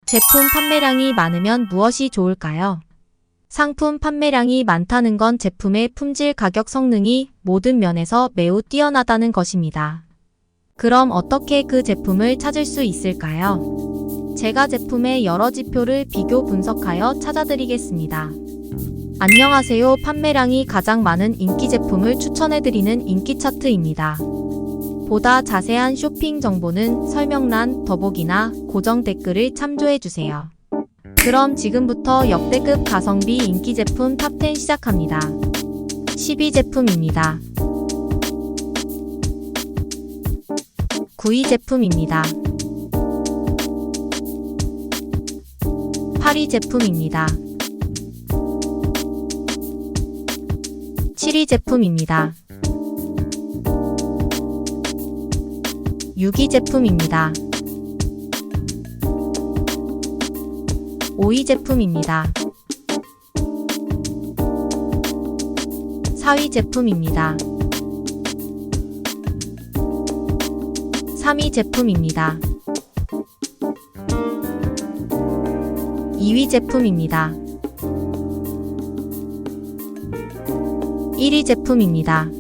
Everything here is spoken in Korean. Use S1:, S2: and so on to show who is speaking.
S1: 제품 판매량이 많으면 무엇이 좋을까요? 상품 판매량이 많다는 건 제품의 품질, 가격, 성능이 모든 면에서 매우 뛰어나다는 것입니다. 그럼 어떻게 그 제품을 찾을 수 있을까요? 제가 제품의 여러 지표를 비교 분석하여 찾아드리겠습니다. 안녕하세요. 판매량이 가장 많은 인기 제품을 추천해드리는 인기 차트입니다. 보다 자세한 쇼핑 정보는 설명란, 더보기나 고정 댓글을 참조해주세요. 그럼 지금부터 역대급 가성비 인기 제품 탑10 시작합니다. 10위 제품입니다. 9위 제품입니다. 8위 제품입니다. 7위 제품입니다. 6위 제품입니다. 5위 제품입니다. 4위 제품입니다. 3위 제품입니다. 2위 제품입니다. 1위 제품입니다.